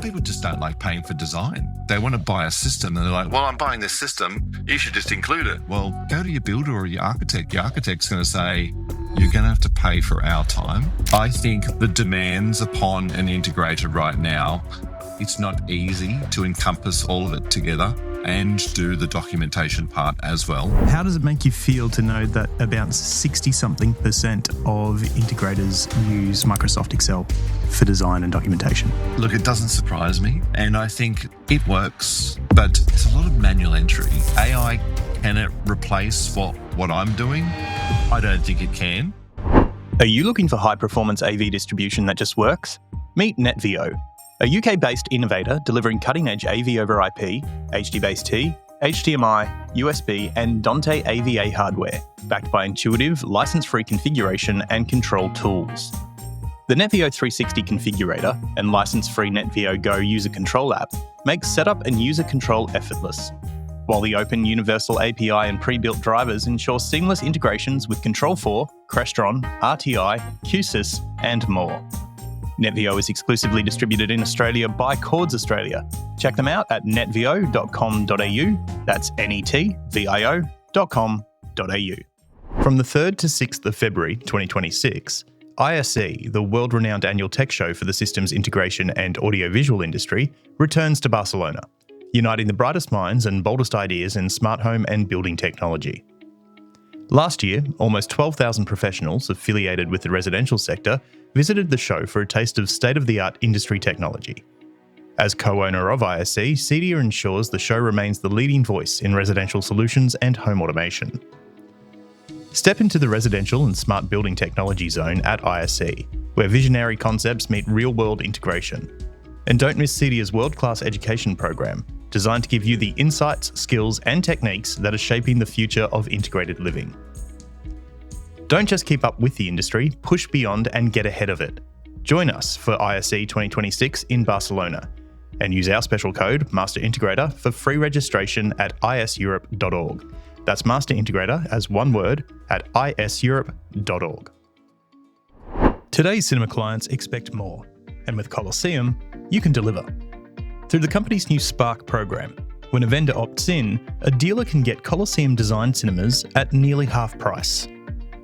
people just don't like paying for design. They want to buy a system and they're like, well, I'm buying this system, you should just include it. Well, go to your builder or your architect. Your architect's going to say, you're going to have to pay for our time. I think the demands upon an integrator right now, it's not easy to encompass all of it together and do the documentation part as well. How does it make you feel to know that about 60-something% of integrators use Microsoft Excel for design and documentation? Look, it doesn't surprise me, and I think it works, but it's a lot of manual entry. AI, can it replace what I'm doing? I don't think it can. Are you looking for high-performance AV distribution that just works? Meet NetVo, a UK-based innovator delivering cutting-edge AV over IP, HD-Base-T, HDMI, USB, and Dante AVA hardware, backed by intuitive, license-free configuration and control tools. The NetVo 360 configurator and license-free NetVo Go user control app makes setup and user control effortless, while the open universal API and pre-built drivers ensure seamless integrations with Control4, Crestron, RTI, QSYS, and more. NetVo is exclusively distributed in Australia by Kordz Australia. Check them out at netvio.com.au. That's netvio.com.au. From the 3rd to 6th of February 2026, ISE, the world-renowned annual tech show for the systems integration and audiovisual industry, returns to Barcelona, uniting the brightest minds and boldest ideas in smart home and building technology. Last year, almost 12,000 professionals affiliated with the residential sector visited the show for a taste of state-of-the-art industry technology. As co-owner of ISE, CEDIA ensures the show remains the leading voice in residential solutions and home automation. Step into the residential and smart building technology zone at ISE, where visionary concepts meet real-world integration. And don't miss CEDIA's world-class education program, designed to give you the insights, skills, and techniques that are shaping the future of integrated living. Don't just keep up with the industry, push beyond and get ahead of it. Join us for ISE 2026 in Barcelona and use our special code, Master Integrator, for free registration at iseurope.org. That's Master Integrator as one word at iseurope.org. Today's cinema clients expect more, and with Coliseum, you can deliver. Through the company's new Spark program, when a vendor opts in, a dealer can get Coliseum designed cinemas at nearly half price.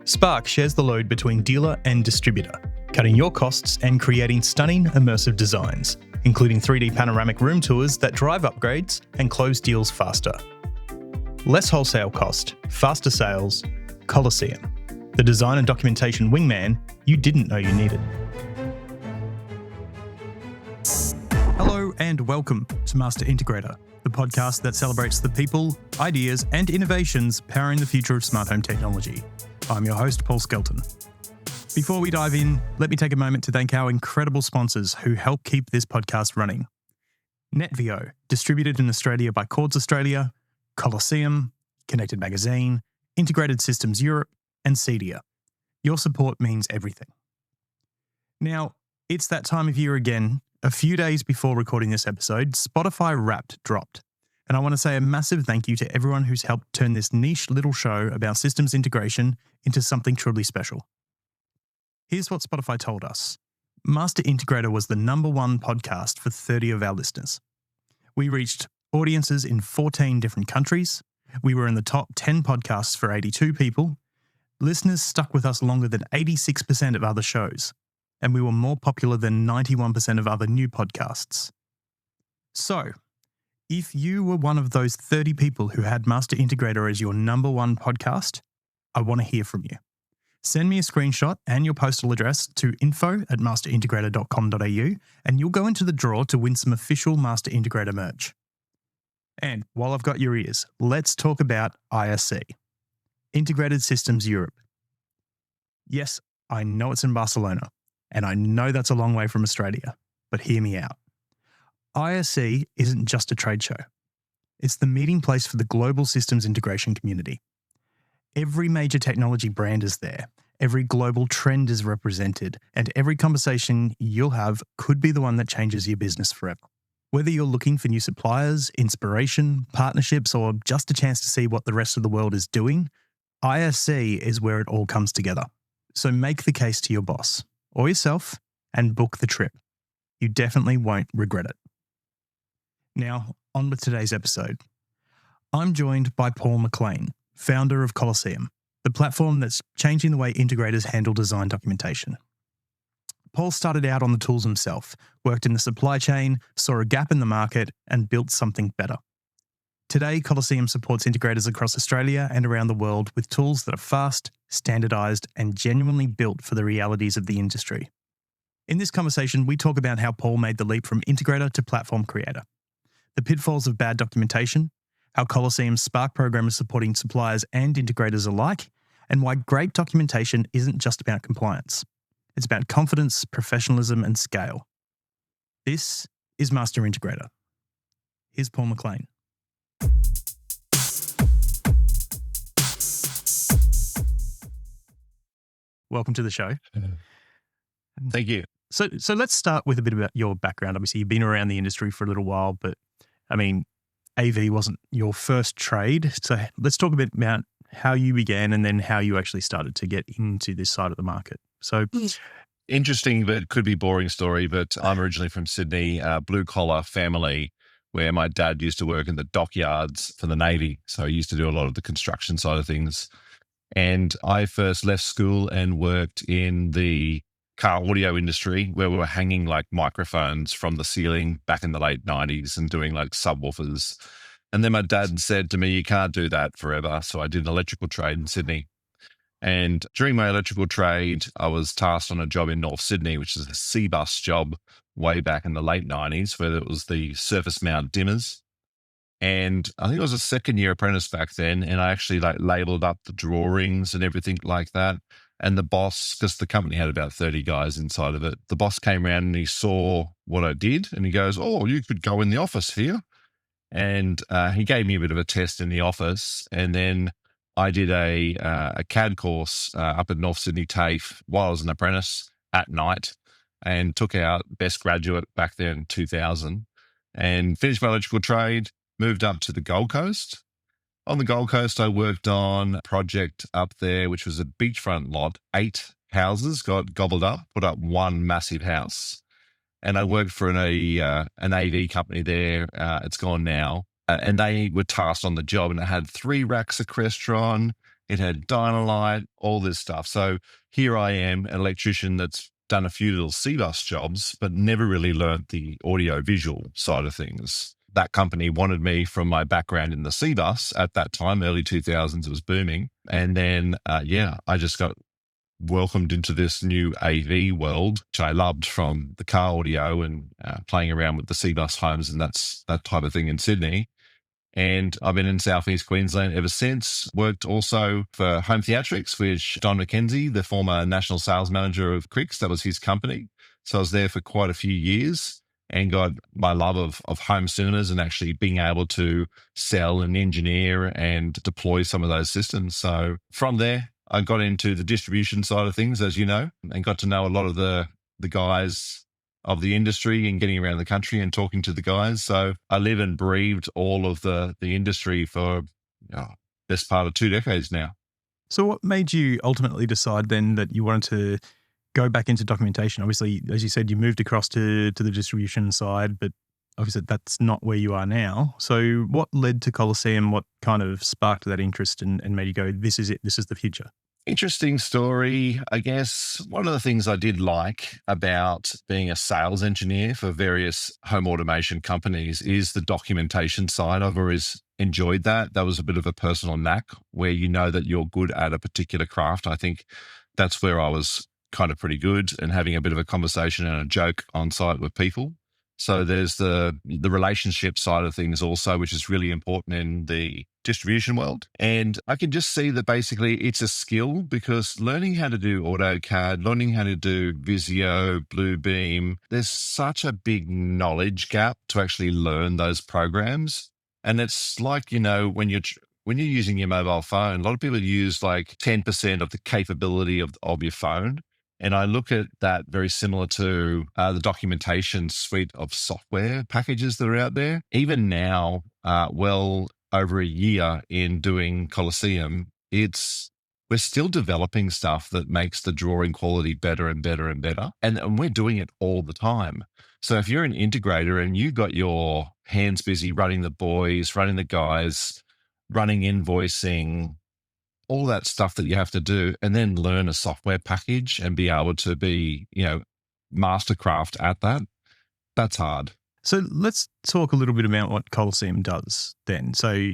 Spark shares the load between dealer and distributor, cutting your costs and creating stunning immersive designs, including 3D panoramic room tours that drive upgrades and close deals faster. Less wholesale cost, faster sales, Coliseum, the design and documentation wingman you didn't know you needed. Hello and welcome to Master Integrator, the podcast that celebrates the people, ideas, and innovations powering the future of smart home technology. I'm your host, Paul Skelton. Before we dive in, let me take a moment to thank our incredible sponsors who help keep this podcast running. NetVo, distributed in Australia by Kordz Australia, Coliseum, Connected Magazine, Integrated Systems Europe, and CEDIA. Your support means everything. Now, it's that time of year again. A few days before recording this episode, Spotify Wrapped dropped. And I want to say a massive thank you to everyone who's helped turn this niche little show about systems integration into something truly special. Here's what Spotify told us. Master Integrator was the #1 podcast for 30 of our listeners. We reached audiences in 14 different countries. We were in the top 10 podcasts for 82 people. Listeners stuck with us longer than 86% of other shows. And we were more popular than 91% of other new podcasts. So, if you were one of those 30 people who had Master Integrator as your #1 podcast, I want to hear from you. Send me a screenshot and your postal address to info@masterintegrator.com.au and you'll go into the draw to win some official Master Integrator merch. And while I've got your ears, let's talk about ISE, Integrated Systems Europe. Yes, I know it's in Barcelona, and I know that's a long way from Australia, but hear me out. ISE isn't just a trade show. It's the meeting place for the global systems integration community. Every major technology brand is there, every global trend is represented, and every conversation you'll have could be the one that changes your business forever. Whether you're looking for new suppliers, inspiration, partnerships, or just a chance to see what the rest of the world is doing, ISE is where it all comes together. So make the case to your boss or yourself and book the trip. You definitely won't regret it. Now, on with today's episode. I'm joined by Paul McLean, founder of Coliseum, the platform that's changing the way integrators handle design documentation. Paul started out on the tools himself, worked in the supply chain, saw a gap in the market, and built something better. Today, Coliseum supports integrators across Australia and around the world with tools that are fast, standardised, and genuinely built for the realities of the industry. In this conversation, we talk about how Paul made the leap from integrator to platform creator, the pitfalls of bad documentation, how Coliseum Spark program is supporting suppliers and integrators alike, and why great documentation isn't just about compliance. It's about confidence, professionalism, and scale. This is Master Integrator. Here's Paul McLean. Welcome to the show. Thank you. So let's start with a bit about your background. Obviously, you've been around the industry for a little while, but I mean, AV wasn't your first trade. So let's talk a bit about how you began and then how you actually started to get into this side of the market. So Interesting, but could be boring story. But I'm originally from Sydney, blue collar family, where my dad used to work in the dockyards for the Navy. So he used to do a lot of the construction side of things. And I first left school and worked in the car audio industry, where we were hanging like microphones from the ceiling back in the late 90s and doing like subwoofers. And then my dad said to me, you can't do that forever. So I did an electrical trade in Sydney. And during my electrical trade, I was tasked on a job in North Sydney, which is a C-bus job way back in the late 90s, where it was the surface mount dimmers. And I think I was a second year apprentice back then. And I actually like labeled up the drawings and everything like that. And the boss, because the company had about 30 guys inside of it, the boss came around and he saw what I did and he goes, oh, you could go in the office here. And he gave me a bit of a test in the office. And then I did a CAD course up at North Sydney TAFE while I was an apprentice at night and took out best graduate back there in 2000 and finished my electrical trade, moved up to the Gold Coast. On the Gold Coast, I worked on a project up there, which was a beachfront lot. 8 houses got gobbled up, put up one massive house. And I worked for an AV company there. It's gone now. And they were tasked on the job, and it had 3 racks of Crestron. It had Dynalite, all this stuff. So here I am, an electrician that's done a few little C-bus jobs, but never really learnt the audio-visual side of things. That company wanted me from my background in the C-bus at that time, early 2000s, it was booming. And then, I just got welcomed into this new AV world, which I loved, from the car audio and playing around with the C-bus homes and that type of thing in Sydney. And I've been in Southeast Queensland ever since. Worked also for Home Theatrics, which Don McKenzie, the former national sales manager of Cricks, that was his company. So I was there for quite a few years and got my love of home cinemas and actually being able to sell and engineer and deploy some of those systems. So from there, I got into the distribution side of things, as you know, and got to know a lot of the guys of the industry and getting around the country and talking to the guys. So I live and breathed all of the industry for best part of 2 decades now. So what made you ultimately decide then that you wanted to go back into documentation? Obviously, as you said, you moved across to the distribution side, but obviously that's not where you are now. So what led to Coliseum? What kind of sparked that interest and made you go, this is it, this is the future? Interesting story. I guess one of the things I did like about being a sales engineer for various home automation companies is the documentation side. I've always enjoyed that. That was a bit of a personal knack where you know that you're good at a particular craft. I think that's where I was kind of pretty good, and having a bit of a conversation and a joke on site with people. So there's the relationship side of things also, which is really important in the distribution world. And I can just see that basically it's a skill, because learning how to do AutoCAD, learning how to do Visio, Bluebeam, there's such a big knowledge gap to actually learn those programs. And it's like, when you're using your mobile phone, a lot of people use like 10% of the capability of your phone. And I look at that very similar to the documentation suite of software packages that are out there. Even now, well over a year in doing Coliseum, we're still developing stuff that makes the drawing quality better and better and better. And we're doing it all the time. So if you're an integrator and you got your hands busy running the boys, running the guys, running invoicing, all that stuff that you have to do, and then learn a software package and be able to be, mastercraft at that, that's hard. So let's talk a little bit about what Coliseum does then. So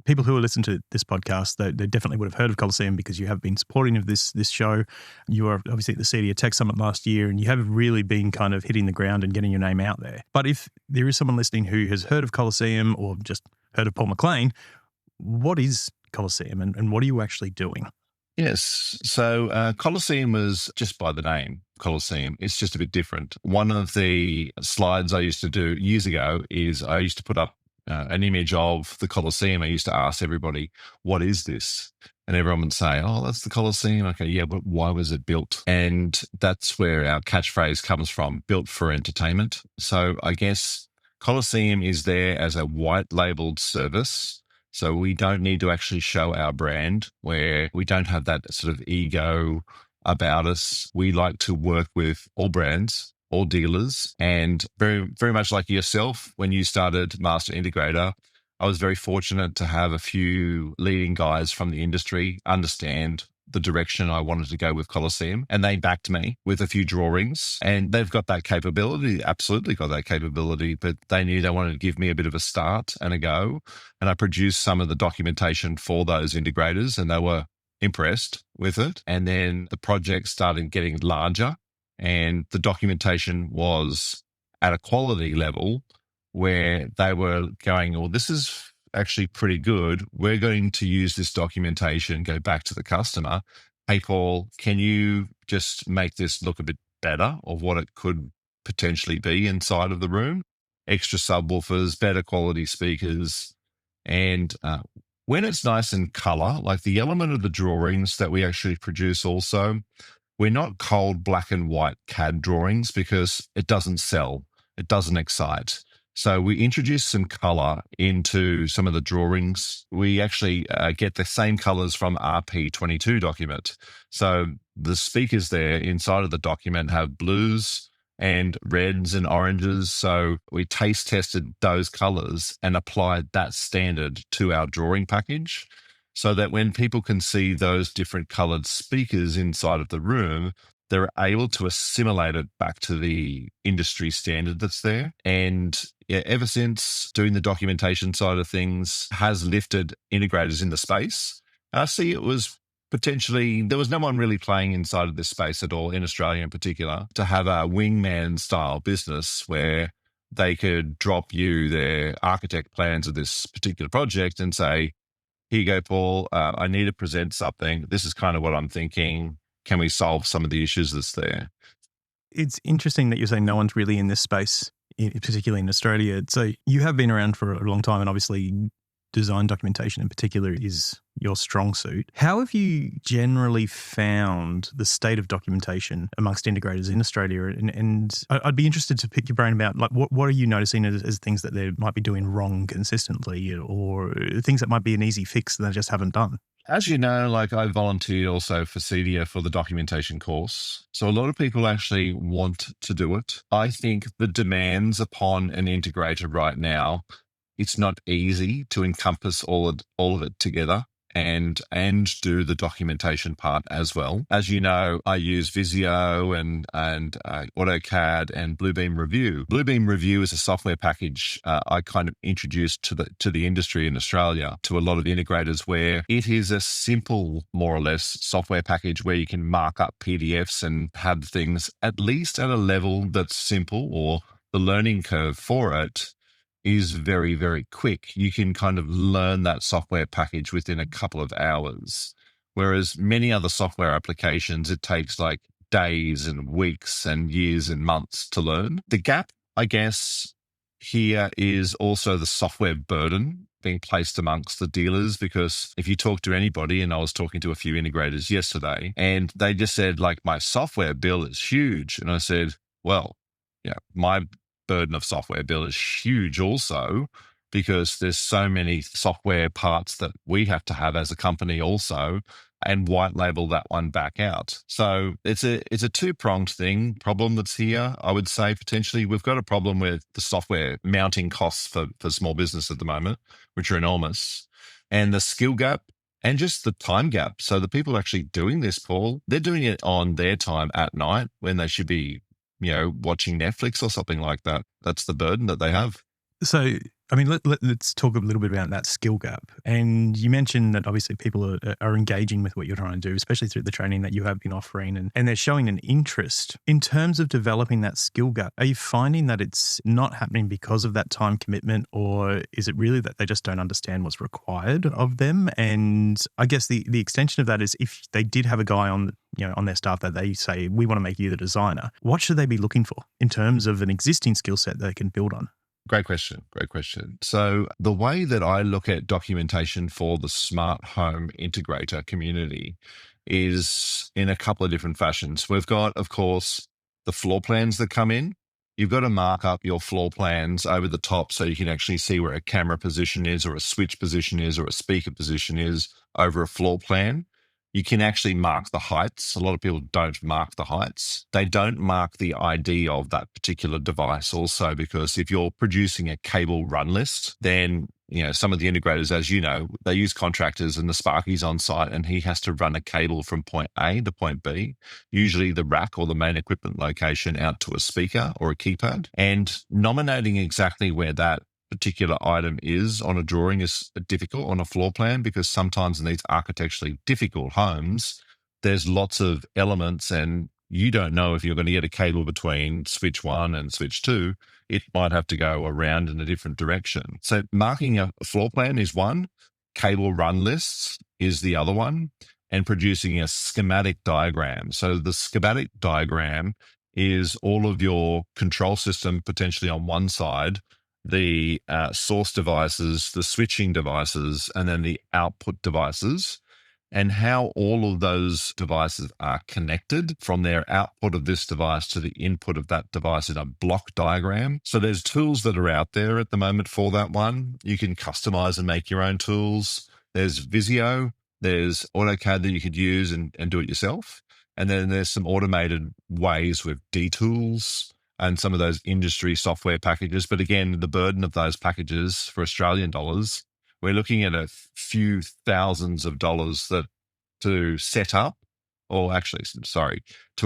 people who are listening to this podcast, they definitely would have heard of Coliseum because you have been supporting of this show. You were obviously at the CEDIA Tech Summit last year, and you have really been kind of hitting the ground and getting your name out there. But if there is someone listening who has heard of Coliseum or just heard of Paul McLean, what is Coliseum and what are you actually doing? Yes. So Coliseum was just by the name, Coliseum. It's just a bit different. One of the slides I used to do years ago is I used to put up an image of the Colosseum. I used to ask everybody, what is this? And everyone would say, oh, that's the Colosseum. Okay, yeah, but why was it built? And that's where our catchphrase comes from, built for entertainment. So I guess Coliseum is there as a white labeled service. So we don't need to actually show our brand, where we don't have that sort of ego about us. We like to work with all brands, all dealers, and very, very much like yourself, when you started Master Integrator, I was very fortunate to have a few leading guys from the industry understand the direction I wanted to go with Coliseum, and they backed me with a few drawings, and they've got that capability, absolutely got that capability, but they knew they wanted to give me a bit of a start and a go, and I produced some of the documentation for those integrators, and they were impressed with it. And then the project started getting larger, and the documentation was at a quality level where they were going, well, this is actually pretty good. We're going to use this documentation, go back to the customer. Hey, Paul, can you just make this look a bit better of what it could potentially be inside of the room? Extra subwoofers, better quality speakers. And when it's nice in color, like the element of the drawings that we actually produce also, we're not cold black and white CAD drawings because it doesn't sell. It doesn't excite. So we introduce some color into some of the drawings. We actually get the same colors from RP22 document. So the speakers there inside of the document have blues and reds and oranges. So we taste tested those colors and applied that standard to our drawing package so that when people can see those different colored speakers inside of the room, they're able to assimilate it back to the industry standard that's there. And ever since doing the documentation side of things has lifted integrators in the space. And I see it was potentially, there was no one really playing inside of this space at all, in Australia in particular, to have a wingman style business where they could drop you their architect plans of this particular project and say, here you go, Paul, I need to present something. This is kind of what I'm thinking. Can we solve some of the issues that's there? It's interesting that you're saying no one's really in this space, particularly in Australia. So you have been around for a long time, and obviously design documentation in particular is your strong suit. How have you generally found the state of documentation amongst integrators in Australia? And I'd be interested to pick your brain about, like, what are you noticing as things that they might be doing wrong consistently, or things that might be an easy fix that they just haven't done? As you know, like I volunteered also for CEDIA for the documentation course. So a lot of people actually want to do it. I think the demands upon an integrator right now, it's not easy to encompass all of it together and do the documentation part as well. As you know, I use Visio and AutoCAD and Bluebeam Review. Bluebeam Review is a software package I kind of introduced to the industry in Australia, to a lot of integrators, where it is a simple, more or less, software package where you can mark up PDFs and have things at least at a level that's simple, or the learning curve for it is very, very quick. You can kind of learn that software package within a couple of hours. Whereas many other software applications, it takes like days and weeks and years and months to learn. The gap, I guess, here is also the software burden being placed amongst the dealers, because if you talk to anybody, and I was talking to a few integrators yesterday, and they just said, like, my software bill is huge. And I said, well, yeah, my burden of software bill is huge also, because there's so many software parts that we have to have as a company also. and white label that one back out. So it's a two-pronged problem that's here. I would say potentially we've got a problem with the software mounting costs for small business at the moment, which are enormous, and the skill gap and just the time gap. So the people actually doing this, Paul, they're doing it on their time at night when they should be, watching Netflix or something like that. That's the burden that they have. So, I mean, let's talk a little bit about that skill gap. And you mentioned that obviously people are engaging with what you're trying to do, especially through the training that you have been offering, and they're showing an interest. In terms of developing that skill gap, are you finding that it's not happening because of that time commitment, or is it really that they just don't understand what's required of them? And I guess the extension of that is if they did have a guy on their staff that they say, we want to make you the designer, what should they be looking for in terms of an existing skill set they can build on? Great question. So the way that I look at documentation for the smart home integrator community is in a couple of different fashions. We've got, of course, the floor plans that come in. You've got to mark up your floor plans over the top so you can actually see where a camera position is or a switch position is or a speaker position is over a floor plan. You can actually mark the heights. A lot of people don't mark the heights. They don't mark the ID of that particular device also, because if you're producing a cable run list, then some of the integrators, as you know, they use contractors and the Sparky's on site and he has to run a cable from point A to point B, usually the rack or the main equipment location out to a speaker or a keypad. And nominating exactly where that particular item is on a drawing is difficult on a floor plan, because sometimes in these architecturally difficult homes, there's lots of elements and you don't know if you're going to get a cable between switch 1 and switch 2. It might have to go around in a different direction. So marking a floor plan is one, cable run lists is the other one, and producing a schematic diagram. So the schematic diagram is all of your control system potentially on one side, the source devices, the switching devices, and then the output devices, and how all of those devices are connected from their output of this device to the input of that device in a block diagram. So there's tools that are out there at the moment for that one. You can customize and make your own tools. There's Visio, there's AutoCAD that you could use and do it yourself. And then there's some automated ways with D-Tools and some of those industry software packages. But again, the burden of those packages for Australian dollars, we're looking at a few thousands of dollars to set up, to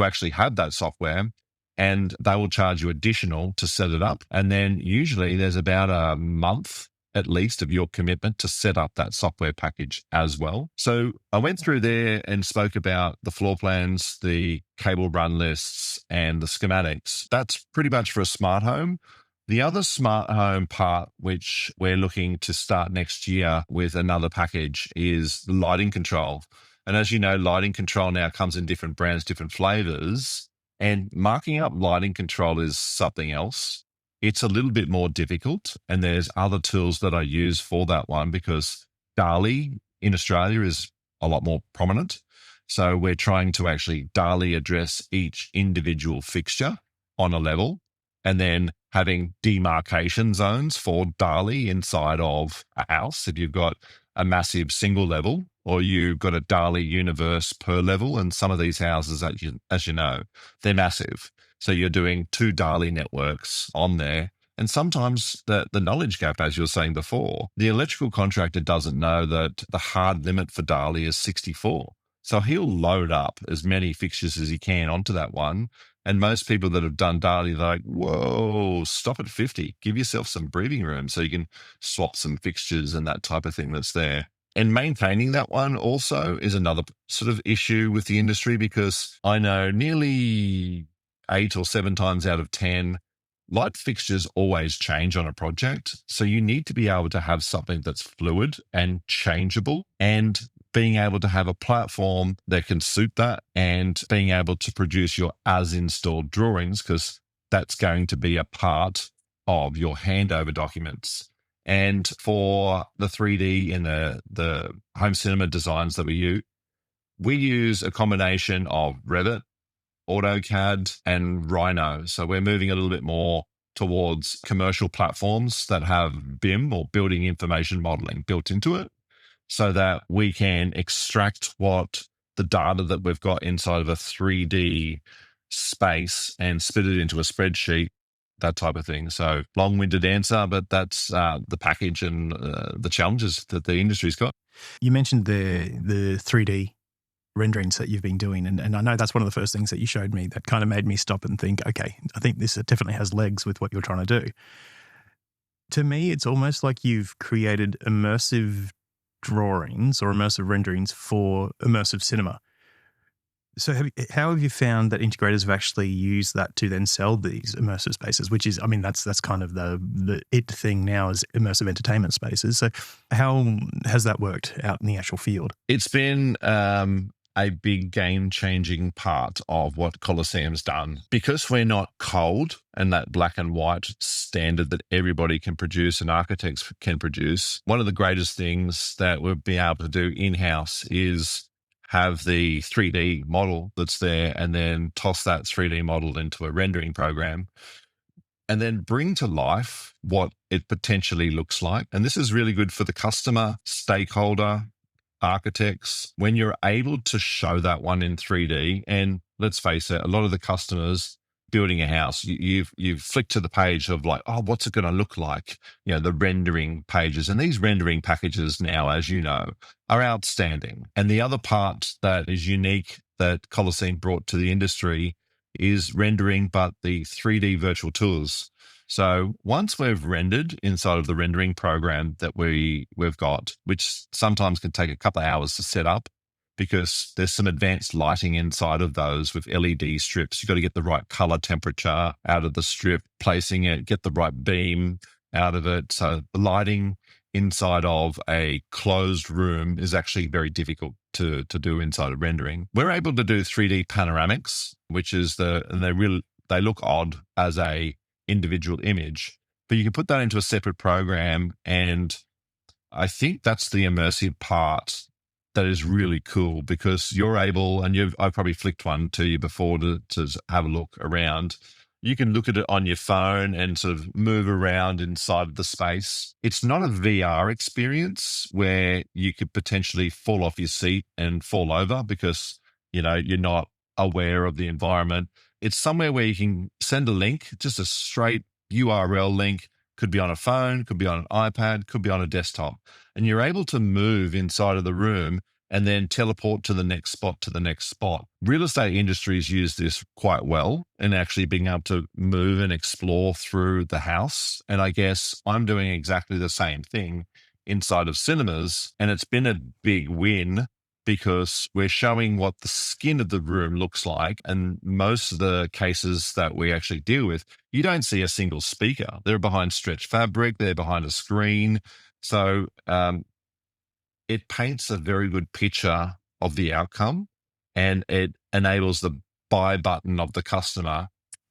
actually have that software, and they will charge you additional to set it up. And then usually there's about a month at least of your commitment to set up that software package as well. So I went through there and spoke about the floor plans, the cable run lists, and the schematics. That's pretty much for a smart home. The other smart home part, which we're looking to start next year with another package, is lighting control. And as you know, lighting control now comes in different brands, different flavors, and marking up lighting control is something else. It's a little bit more difficult, and there's other tools that I use for that one because DALI in Australia is a lot more prominent. So we're trying to actually DALI address each individual fixture on a level, and then having demarcation zones for DALI inside of a house. If you've got a massive single level, or you've got a DALI universe per level, and some of these houses, as you know, they're massive. So you're doing 2 DALI networks on there. And sometimes the knowledge gap, as you were saying before, the electrical contractor doesn't know that the hard limit for DALI is 64. So he'll load up as many fixtures as he can onto that one. And most people that have done DALI, they're like, whoa, stop at 50. Give yourself some breathing room so you can swap some fixtures and that type of thing that's there. And maintaining that one also is another sort of issue with the industry, because I know nearly 8 or 7 times out of 10, light fixtures always change on a project. So you need to be able to have something that's fluid and changeable, and being able to have a platform that can suit that, and being able to produce your as installed drawings, because that's going to be a part of your handover documents. And for the 3D in the home cinema designs that we use a combination of Revit, AutoCAD, and Rhino. So we're moving a little bit more towards commercial platforms that have BIM, or building information modeling, built into it. so that we can extract what the data that we've got inside of a 3D space and split it into a spreadsheet, that type of thing. So long-winded answer, but that's the package and the challenges that the industry's got. You mentioned the 3D renderings that you've been doing, and I know that's one of the first things that you showed me that kind of made me stop and think, okay, I think this definitely has legs with what you're trying to do. To me, it's almost like you've created immersive drawings or immersive renderings for immersive cinema. So how have you found that integrators have actually used that to then sell these immersive spaces, which is, I mean, that's kind of the it thing now is immersive entertainment spaces. So how has that worked out in the actual field? It's been a big game-changing part of what Coliseum's done. Because we're not cold and that black and white standard that everybody can produce and architects can produce, one of the greatest things that we'll be able to do in-house is have the 3D model that's there and then toss that 3D model into a rendering program and then bring to life what it potentially looks like. And this is really good for the customer, stakeholder, architects. When you're able to show that one in 3D, and let's face it, a lot of the customers building a house, you've flicked to the page of like, oh, what's it going to look like? You know, the rendering pages. And these rendering packages now, as you know, are outstanding. And the other part that is unique that Coliseum brought to the industry is rendering, but the 3D virtual tours. So once we've rendered inside of the rendering program that we've got, which sometimes can take a couple of hours to set up, because there's some advanced lighting inside of those with LED strips. You've got to get the right color temperature out of the strip, placing it, get the right beam out of it. So the lighting inside of a closed room is actually very difficult to do inside of rendering. We're able to do 3D panoramics, which is they look odd as a individual image, but you can put that into a separate program. And I think that's the immersive part that is really cool, because you're able, and I've probably flicked one to you before to have a look around. You can look at it on your phone and sort of move around inside of the space. It's not a VR experience where you could potentially fall off your seat and fall over because, you know, you're not aware of the environment. It's somewhere where you can send a link, just a straight URL link. Could be on a phone, could be on an iPad, could be on a desktop. And you're able to move inside of the room and then teleport to the next spot. Real estate industries use this quite well in actually being able to move and explore through the house. And I guess I'm doing exactly the same thing inside of cinemas. And it's been a big win because we're showing what the skin of the room looks like. And most of the cases that we actually deal with, you don't see a single speaker. They're behind stretched fabric, they're behind a screen. So it paints a very good picture of the outcome, and it enables the buy button of the customer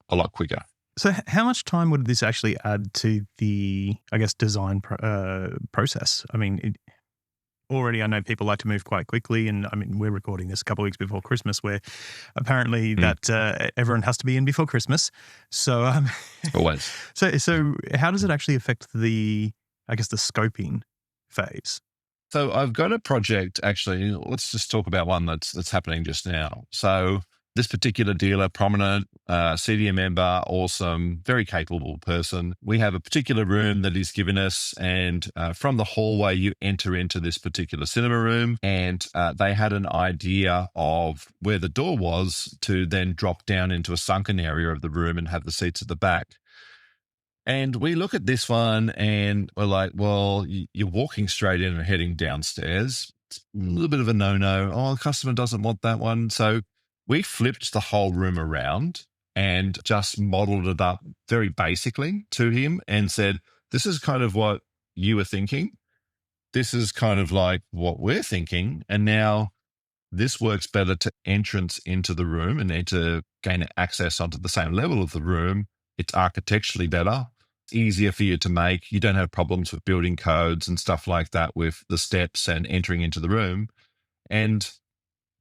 a lot quicker. So how much time would this actually add to the, I guess, design process? I mean, already I know people like to move quite quickly, and I mean, we're recording this a couple of weeks before Christmas, where apparently that everyone has to be in before Christmas. So Always. So how does it actually affect the scoping phase? So I've got a project, actually, let's just talk about one that's happening just now. So this particular dealer, prominent, CEDIA member, awesome, very capable person. We have a particular room that he's given us, and from the hallway, you enter into this particular cinema room, and they had an idea of where the door was to then drop down into a sunken area of the room and have the seats at the back. And we look at this one and we're like, well, you're walking straight in and heading downstairs. It's a little bit of a no-no. Oh, the customer doesn't want that one. So we flipped the whole room around and just modeled it up very basically to him and said, this is kind of what you were thinking. This is kind of like what we're thinking. And now this works better to entrance into the room and need to gain access onto the same level of the room. It's architecturally better. Easier for you to make. You don't have problems with building codes and stuff like that with the steps and entering into the room. And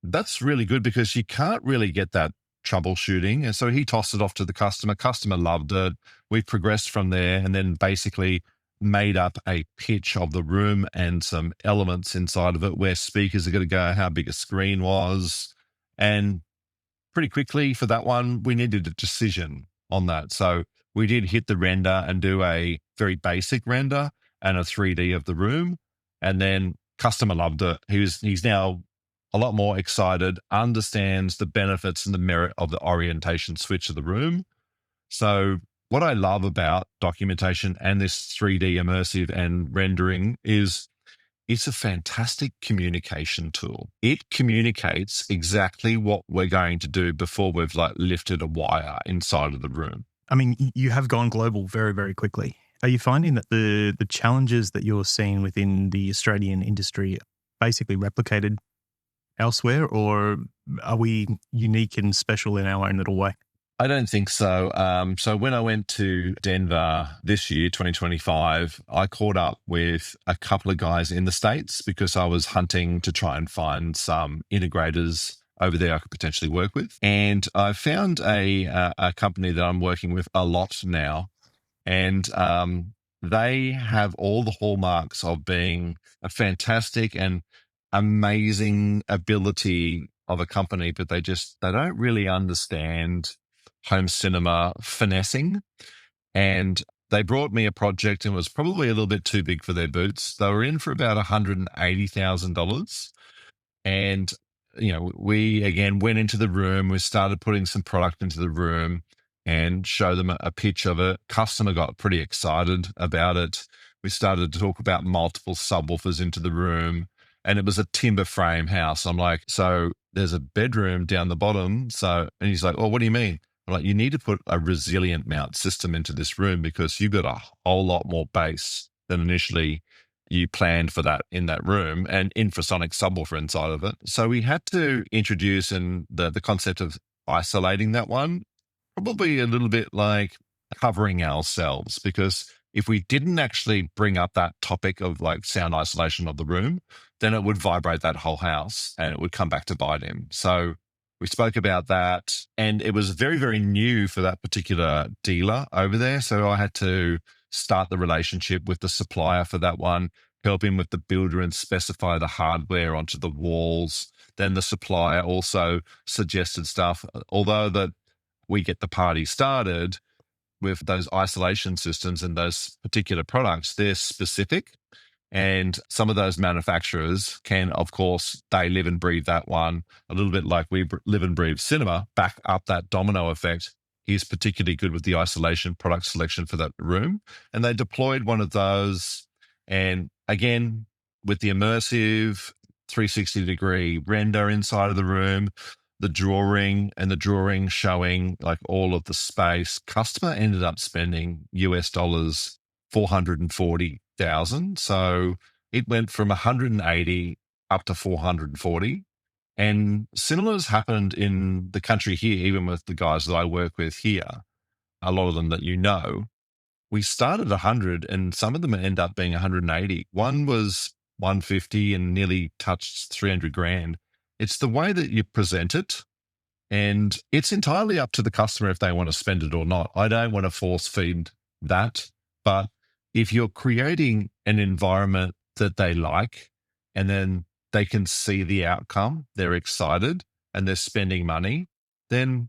that's really good because you can't really get that troubleshooting. And so he tossed it off to the customer. Customer loved it. We progressed from there. And then basically made up a pitch of the room and some elements inside of it, where speakers are going to go, how big a screen was. And pretty quickly for that one, we needed a decision on that. So we did hit the render and do a very basic render and a 3D of the room. And then customer loved it. He's now a lot more excited, understands the benefits and the merit of the orientation switch of the room. So what I love about documentation and this 3D immersive and rendering is it's a fantastic communication tool. It communicates exactly what we're going to do before we've lifted a wire inside of the room. I mean, you have gone global very, very quickly. Are you finding that the challenges that you're seeing within the Australian industry basically replicated elsewhere, or are we unique and special in our own little way? I don't think so. So when I went to Denver this year, 2025, I caught up with a couple of guys in the States because I was hunting to try and find some integrators over there I could potentially work with. And I found a company that I'm working with a lot now. And they have all the hallmarks of being a fantastic and amazing ability of a company, but they don't really understand home cinema finessing. And they brought me a project and it was probably a little bit too big for their boots. They were in for about $180,000. And, we again went into the room, we started putting some product into the room and show them a pitch of it. Customer got pretty excited about it. We started to talk about multiple subwoofers into the room, and it was a timber frame house. I'm like, so there's a bedroom down the bottom. And he's like, oh, what do you mean? I'm like, you need to put a resilient mount system into this room because you've got a whole lot more bass than initially you planned for that in that room, and infrasonic subwoofer inside of it. So we had to introduce the concept of isolating that one, probably a little bit like covering ourselves, because if we didn't actually bring up that topic of sound isolation of the room, then it would vibrate that whole house and it would come back to bite him. So we spoke about that, and it was very, very new for that particular dealer over there. So I had to start the relationship with the supplier for that one, help him with the builder and specify the hardware onto the walls. Then the supplier also suggested stuff, although that we get the party started with those isolation systems and those particular products, they're specific. And some of those manufacturers can, of course, they live and breathe that one, a little bit like we live and breathe cinema, back up that domino effect. He's particularly good with the isolation product selection for that room. And they deployed one of those. And again, with the immersive 360-degree render inside of the room, the drawing showing all of the space, customer ended up spending US dollars 440,000. So it went from 180 up to 440. And similars happened in the country here, even with the guys that I work with here, a lot of them that we started 100 and some of them end up being 180. One was 150 and nearly touched 300 grand. It's the way that you present it, and it's entirely up to the customer if they want to spend it or not. I don't want to force feed that, but if you're creating an environment that they like and then they can see the outcome, they're excited and they're spending money, and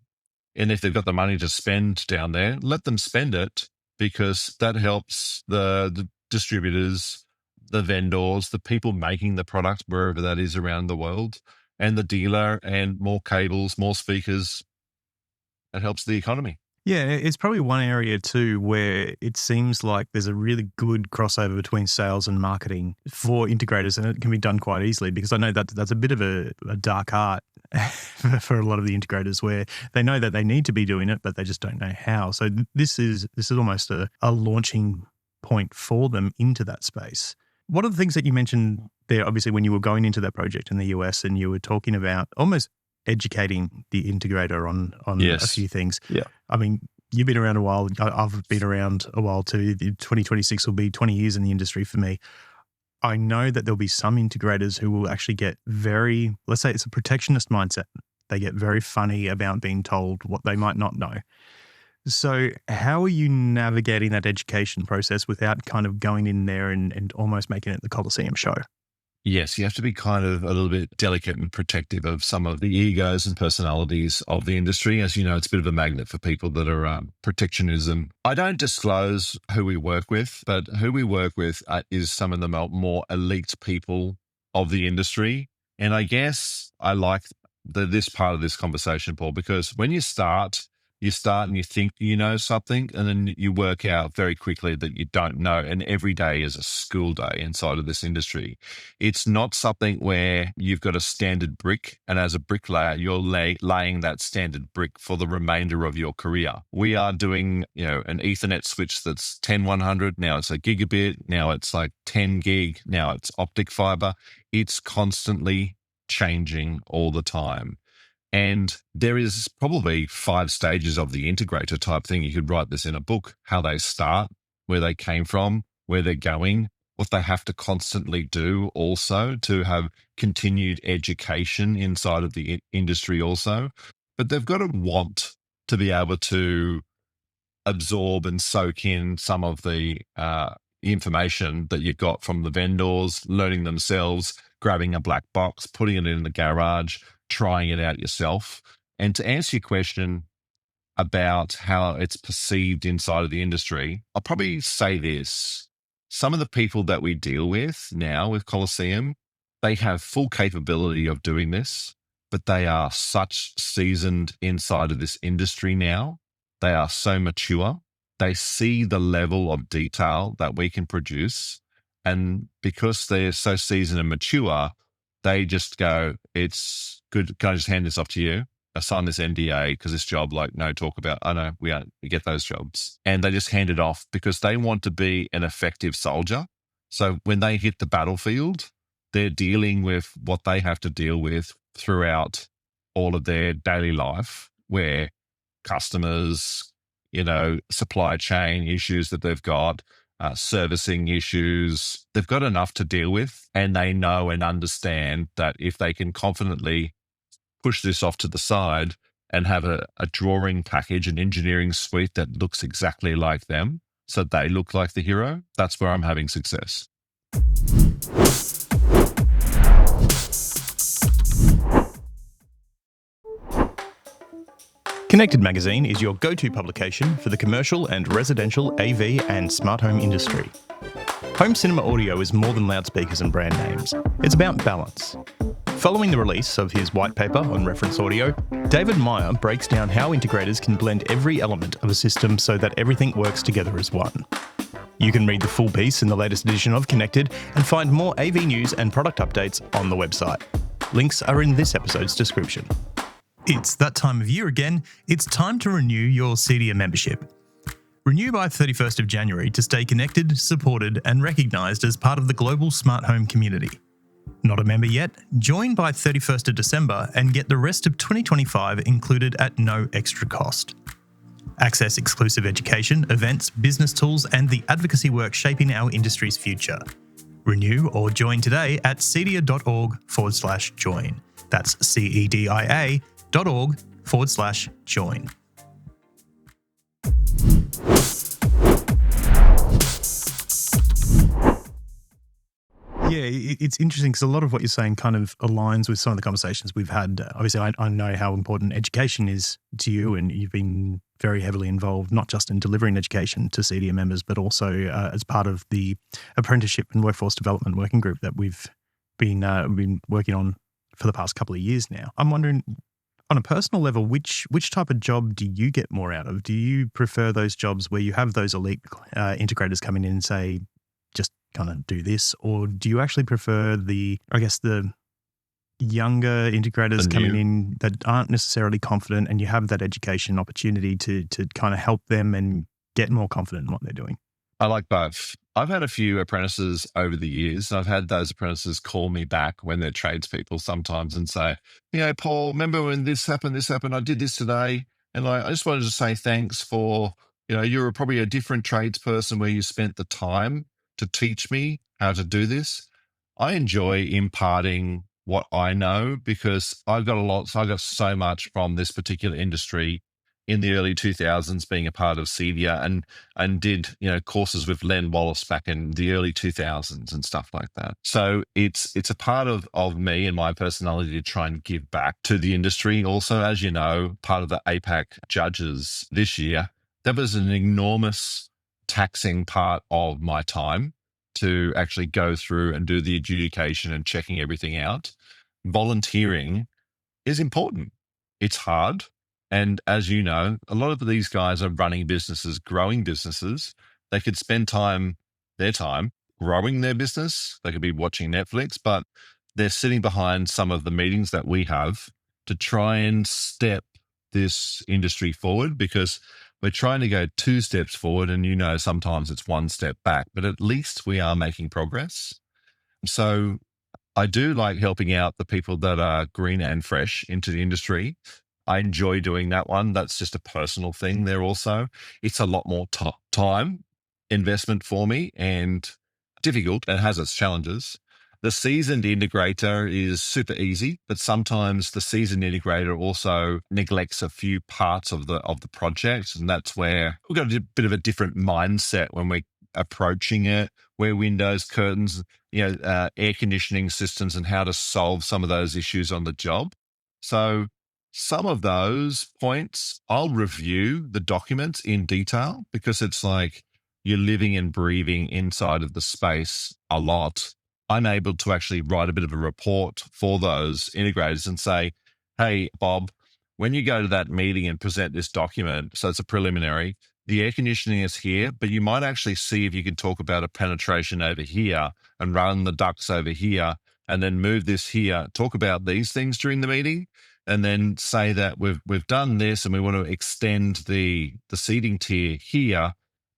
if they've got the money to spend down there, let them spend it, because that helps the distributors, the vendors, the people making the product, wherever that is around the world, and the dealer, and more cables, more speakers. It helps the economy. Yeah, it's probably one area too where it seems like there's a really good crossover between sales and marketing for integrators, and it can be done quite easily, because I know that that's a bit of a dark art for a lot of the integrators, where they know that they need to be doing it, but they just don't know how. So this is almost a launching point for them into that space. One of the things that you mentioned there, obviously, when you were going into that project in the US and you were talking about almost educating the integrator on Yes. a few things. Yeah. I mean, you've been around a while. I've been around a while too. 2026 will be 20 years in the industry for me. I know that there'll be some integrators who will actually get very, let's say it's a protectionist mindset. They get very funny about being told what they might not know. So how are you navigating that education process without kind of going in there and almost making it the Coliseum show? Yes, you have to be kind of a little bit delicate and protective of some of the egos and personalities of the industry. As you know, it's a bit of a magnet for people that are protectionism. I don't disclose who we work with, but who we work with is some of the more elite people of the industry. And I guess I like this part of this conversation, Paul, because when you start and you think you know something, and then you work out very quickly that you don't know. And every day is a school day inside of this industry. It's not something where you've got a standard brick, and as a bricklayer, you're laying that standard brick for the remainder of your career. We are doing, an Ethernet switch that's 10100. Now it's a gigabit. Now it's like 10 gig. Now it's optic fiber. It's constantly changing all the time. And there is probably 5 stages of the integrator type thing. You could write this in a book, how they start, where they came from, where they're going, what they have to constantly do also to have continued education inside of the industry also. But they've got to want to be able to absorb and soak in some of the information that you've got from the vendors, learning themselves, grabbing a black box, putting it in the garage, trying it out yourself. And to answer your question about how it's perceived inside of the industry, I'll probably say this. Some of the people that we deal with now with Kolosseum, they have full capability of doing this, but they are such seasoned inside of this industry now. They are so mature. They see the level of detail that we can produce. And because they're so seasoned and mature, they just go, it's good. Can I just hand this off to you? I sign this NDA because this job, no talk about, I know we get those jobs. And they just hand it off because they want to be an effective soldier. So when they hit the battlefield, they're dealing with what they have to deal with throughout all of their daily life, where customers, supply chain issues that they've got, servicing issues, they've got enough to deal with. And they know and understand that if they can confidently push this off to the side and have a drawing package, an engineering suite that looks exactly like them, so they look like the hero, that's where I'm having success. Connected Magazine is your go-to publication for the commercial and residential AV and smart home industry. Home cinema audio is more than loudspeakers and brand names. It's about balance. Following the release of his white paper on reference audio, David Meyer breaks down how integrators can blend every element of a system so that everything works together as one. You can read the full piece in the latest edition of Connected and find more AV news and product updates on the website. Links are in this episode's description. It's that time of year again. It's time to renew your CEDIA membership. Renew by 31st of January to stay connected, supported, and recognised as part of the global smart home community. Not a member yet? Join by 31st of December and get the rest of 2025 included at no extra cost. Access exclusive education, events, business tools, and the advocacy work shaping our industry's future. Renew or join today at cedia.org/join. That's cedia.org/join. Yeah, it's interesting because a lot of what you're saying kind of aligns with some of the conversations we've had. Obviously, I know how important education is to you, and you've been very heavily involved, not just in delivering education to CEDIA members, but also as part of the apprenticeship and workforce development working group that we've been working on for the past couple of years now. I'm wondering, on a personal level, which type of job do you get more out of? Do you prefer those jobs where you have those elite integrators coming in and say, just kind of do this? Or do you actually prefer the younger integrators coming in that aren't necessarily confident, and you have that education opportunity to kind of help them and get more confident in what they're doing? I like both. I've had a few apprentices over the years, and I've had those apprentices call me back when they're tradespeople sometimes and say, Paul, remember when this happened, I did this today. And I just wanted to say thanks for, you're probably a different tradesperson where you spent the time to teach me how to do this. I enjoy imparting what I know because I got so much from this particular industry in the early 2000s being a part of CEDIA and did, courses with Len Wallace back in the early 2000s and stuff like that. So it's a part of me and my personality to try and give back to the industry. Also, as you know, part of the APAC judges this year, that was an enormous taxing part of my time to actually go through and do the adjudication and checking everything out. Volunteering is important. It's hard. And as you know, a lot of these guys are running businesses, growing businesses. They could spend their time growing their business. They could be watching Netflix, but they're sitting behind some of the meetings that we have to try and step this industry forward, because we're trying to go 2 steps forward and sometimes it's 1 step back, but at least we are making progress. So I do like helping out the people that are green and fresh into the industry. I enjoy doing that one. That's just a personal thing there also. It's a lot more time investment for me and difficult and has its challenges. The seasoned integrator is super easy, but sometimes the seasoned integrator also neglects a few parts of the project, and that's where we've got a bit of a different mindset when we're approaching it, where windows, curtains, air conditioning systems, and how to solve some of those issues on the job. So some of those points, I'll review the documents in detail because it's like you're living and breathing inside of the space a lot. I'm able to actually write a bit of a report for those integrators and say, hey, Bob, when you go to that meeting and present this document, so it's a preliminary, the air conditioning is here, but you might actually see if you can talk about a penetration over here and run the ducts over here and then move this here, talk about these things during the meeting, and then say that we've done this and we want to extend the seating tier here.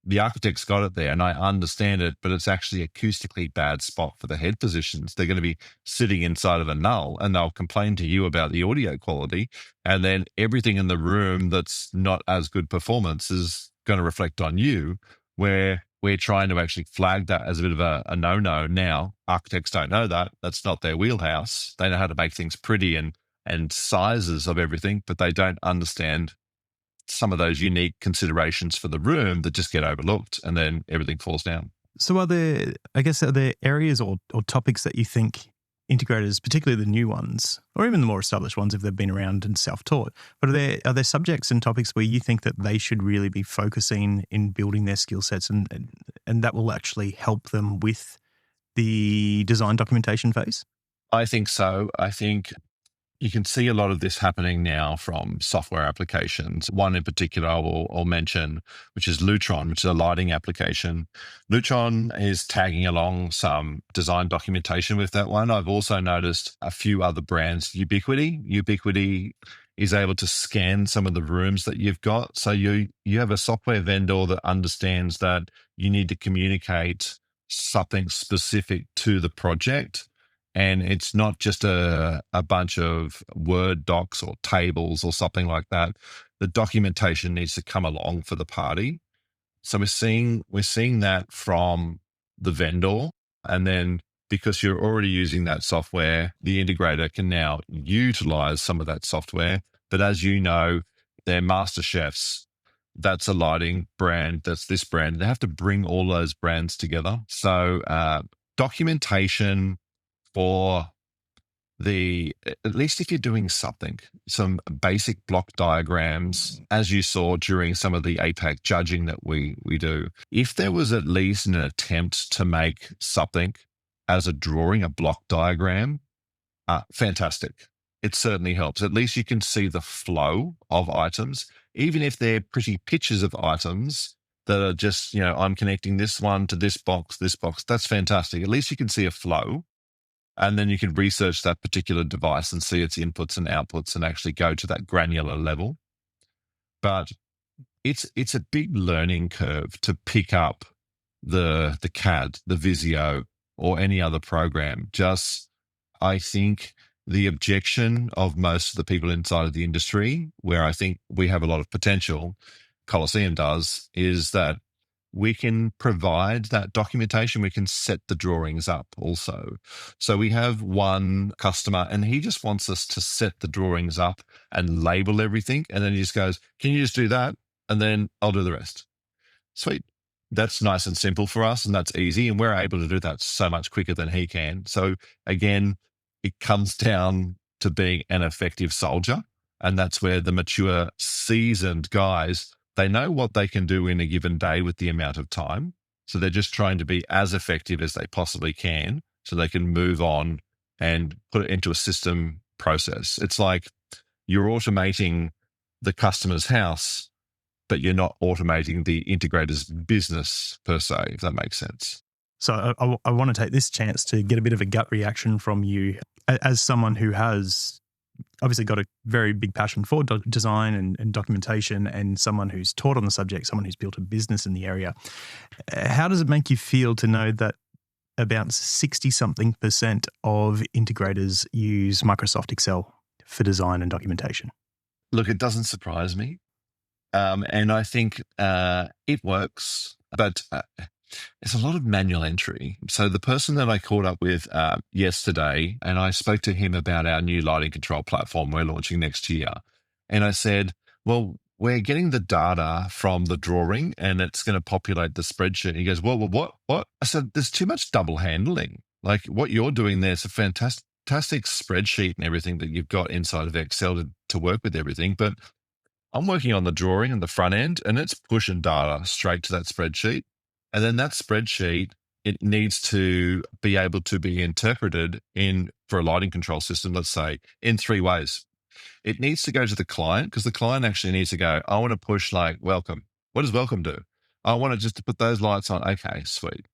The architect's got it there and I understand it, but it's actually acoustically bad spot for the head positions. They're going to be sitting inside of a null and they'll complain to you about the audio quality. And then everything in the room that's not as good performance is going to reflect on you, where we're trying to actually flag that as a bit of a no-no. Now, architects don't know that. That's not their wheelhouse. They know how to make things pretty and sizes of everything, but they don't understand some of those unique considerations for the room that just get overlooked and then everything falls down. So are there areas or topics that you think integrators, particularly the new ones, or even the more established ones if they've been around and self-taught, but are there subjects and topics where you think that they should really be focusing in building their skill sets and that will actually help them with the design documentation phase? I think so. I think you can see a lot of this happening now from software applications. One in particular I'll mention, which is Lutron, which is a lighting application. Lutron is tagging along some design documentation with that one. I've also noticed a few other brands. Ubiquity is able to scan some of the rooms that you've got. So you have a software vendor that understands that you need to communicate something specific to the project. And it's not just a bunch of Word docs or tables or something like that. The documentation needs to come along for the party. So we're seeing that from the vendor. And then because you're already using that software, the integrator can now utilize some of that software. But as you know, they're master chefs. That's a lighting brand. That's this brand. They have to bring all those brands together. So documentation, or at least if you're doing something, some basic block diagrams, as you saw during some of the APAC judging that we do, if there was at least an attempt to make something as a drawing, a block diagram, fantastic. It certainly helps. At least you can see the flow of items, even if they're pretty pictures of items that are just, I'm connecting this one to this box, that's fantastic. At least you can see a flow. And then you can research that particular device and see its inputs and outputs and actually go to that granular level. But it's a big learning curve to pick up the CAD, the Visio, or any other program. Just, I think the objection of most of the people inside of the industry, where I think we have a lot of potential, Coliseum does, is that we can provide that documentation. We can set the drawings up also. So we have one customer and he just wants us to set the drawings up and label everything. And then he just goes, can you just do that? And then I'll do the rest. Sweet. That's nice and simple for us, and that's easy. And we're able to do that so much quicker than he can. So again, it comes down to being an effective soldier. And that's where the mature, seasoned guys, they know what they can do in a given day with the amount of time. So they're just trying to be as effective as they possibly can so they can move on and put it into a system process. It's like you're automating the customer's house, but you're not automating the integrator's business per se, if that makes sense. So I want to take this chance to get a bit of a gut reaction from you as someone who has obviously got a very big passion for design and documentation, and someone who's taught on the subject, someone who's built a business in the area. How does it make you feel to know that about 60-something% of integrators use Microsoft Excel for design and documentation? Look, it doesn't surprise me. And I think it works, but it's a lot of manual entry. So the person that I caught up with yesterday, and I spoke to him about our new lighting control platform we're launching next year. And I said, well, we're getting the data from the drawing and it's going to populate the spreadsheet. He goes, well, what? I said, there's too much double handling. Like what you're doing there is a fantastic spreadsheet and everything that you've got inside of Excel to work with everything. But I'm working on the drawing and the front end, and it's pushing data straight to that spreadsheet. And then that spreadsheet, it needs to be able to be interpreted for a lighting control system, let's say, in 3 ways. It needs to go to the client because the client actually needs to go, I want to push like welcome. What does welcome do? I want to just to put those lights on. Okay, sweet.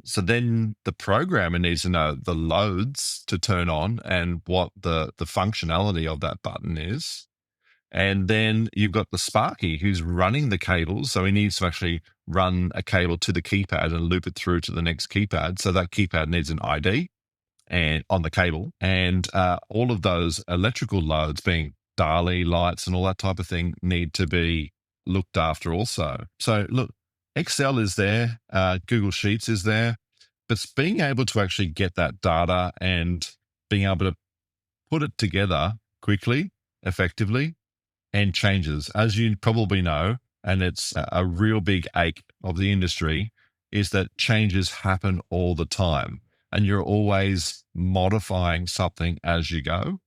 So then the programmer needs to know the loads to turn on and what the functionality of that button is. And then you've got the Sparky who's running the cables. So he needs to actually run a cable to the keypad and loop it through to the next keypad. So that keypad needs an ID and on the cable. And all of those electrical loads, being Dali lights and all that type of thing, need to be looked after also. So look, Excel is there, Google Sheets is there, but it's being able to actually get that data and being able to put it together quickly, effectively, and changes. As you probably know, and it's a real big ache of the industry, is that changes happen all the time and you're always modifying something as you go.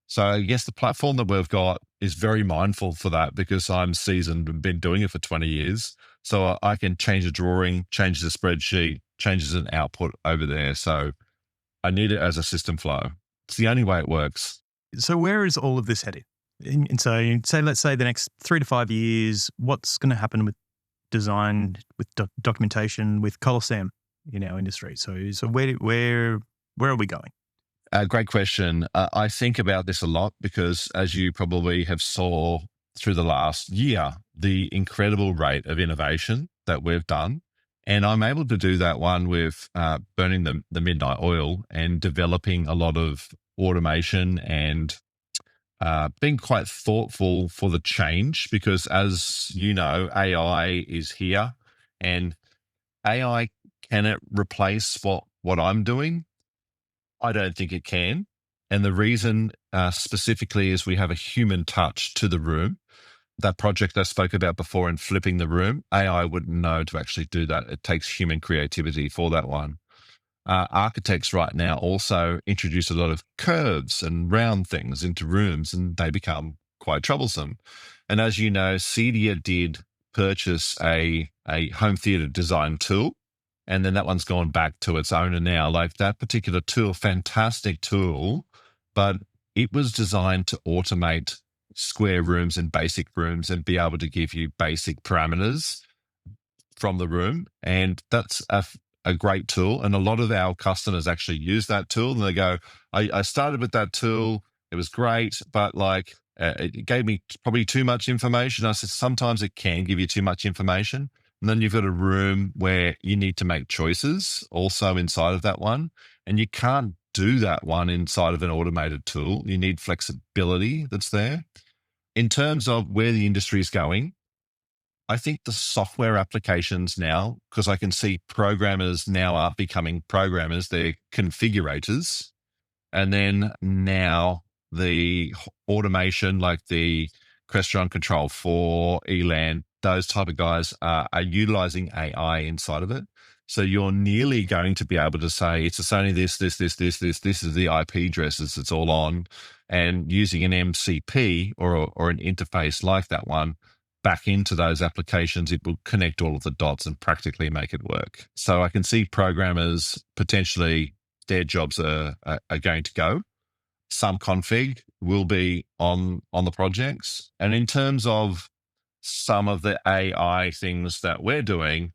So I guess the platform that we've got is very mindful for that because I'm seasoned and been doing it for 20 years. So I can change a drawing, change the spreadsheet, changes an output over there. So I need it as a system flow. It's the only way it works. So where is all of this headed? And so let's say the next 3 to 5 years, what's going to happen with design, with documentation, with Coliseum in our industry? So where are we going? Great question. I think about this a lot because, as you probably have saw through the last year, the incredible rate of innovation that we've done. And I'm able to do that one with burning the midnight oil and developing a lot of automation and being quite thoughtful for the change because, as you know, AI is here and AI, can it replace what I'm doing? I don't think it can. And the reason specifically is we have a human touch to the room. That project I spoke about before in flipping the room, AI wouldn't know to actually do that. It takes human creativity for that one. Architects right now also introduce a lot of curves and round things into rooms and they become quite troublesome. And as you know, CEDIA did purchase a home theater design tool. And then that one's gone back to its owner now. Like that particular tool, fantastic tool, but it was designed to automate square rooms and basic rooms and be able to give you basic parameters from the room. And that's a great tool. And a lot of our customers actually use that tool and they go, I started with that tool. It was great, but like it gave me probably too much information. I said, sometimes it can give you too much information. And then you've got a room where you need to make choices also inside of that one. And you can't do that one inside of an automated tool. You need flexibility that's there. In terms of where the industry is going, I think the software applications now, because I can see programmers now are becoming programmers, they're configurators. And then now the automation, like the Crestron Control 4, Elan, those type of guys are utilizing AI inside of it. So you're nearly going to be able to say, it's a Sony this is the IP addresses it's all on. And using an MCP or an interface like that one back into those applications, it will connect all of the dots and practically make it work. So I can see programmers potentially their jobs are going to go. Some config will be on the projects. And in terms of some of the AI things that we're doing,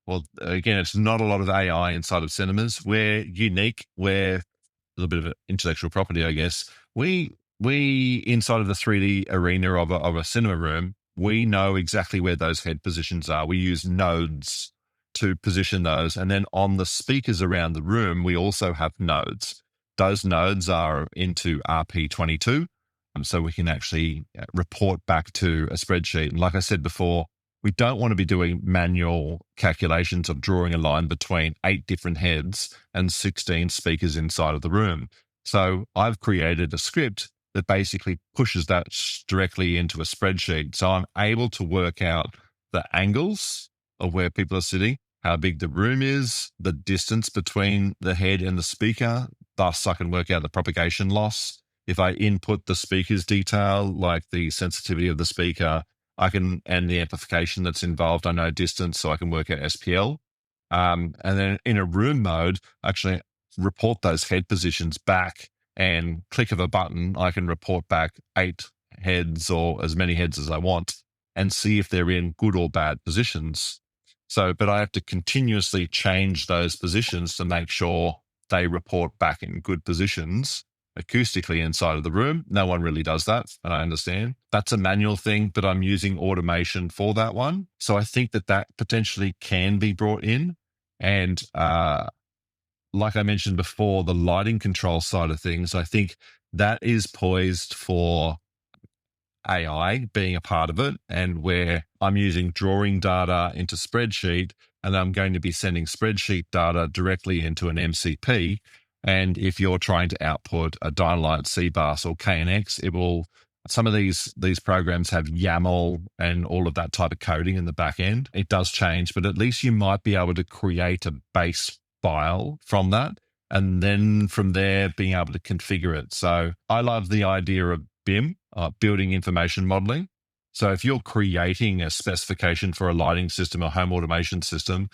well, again, it's not a lot of AI inside of cinemas. We're unique. We're a little bit of intellectual property, I guess. We inside of the 3D arena of a cinema room, we know exactly where those head positions are. We use nodes to position those. And then on the speakers around the room, we also have nodes. Those nodes are into RP22. So we can actually report back to a spreadsheet. And like I said before, we don't want to be doing manual calculations of drawing a line between 8 different heads and 16 speakers inside of the room. So I've created a script that basically pushes that directly into a spreadsheet. So I'm able to work out the angles of where people are sitting, how big the room is, the distance between the head and the speaker. Thus, I can work out the propagation loss. If I input the speaker's detail, like the sensitivity of the speaker, and the amplification that's involved, I know distance, so I can work out SPL. And then in a room mode, actually report those head positions back, and click of a button, I can report back 8 heads or as many heads as I want and see if they're in good or bad positions. So, but I have to continuously change those positions to make sure they report back in good positions acoustically inside of the room. No one really does that, and I understand. That's a manual thing, but I'm using automation for that one. So I think that potentially can be brought in. And like I mentioned before, the lighting control side of things, I think that is poised for AI being a part of it, and where I'm using drawing data into spreadsheet, and I'm going to be sending spreadsheet data directly into an MCP. And if you're trying to output a Dynalight, CBus, or KNX, it will. Some of these programs have YAML and all of that type of coding in the back end. It does change, but at least you might be able to create a base file from that, and then from there being able to configure it. So I love the idea of BIM, building information modeling. So if you're creating a specification for a lighting system or home automation system,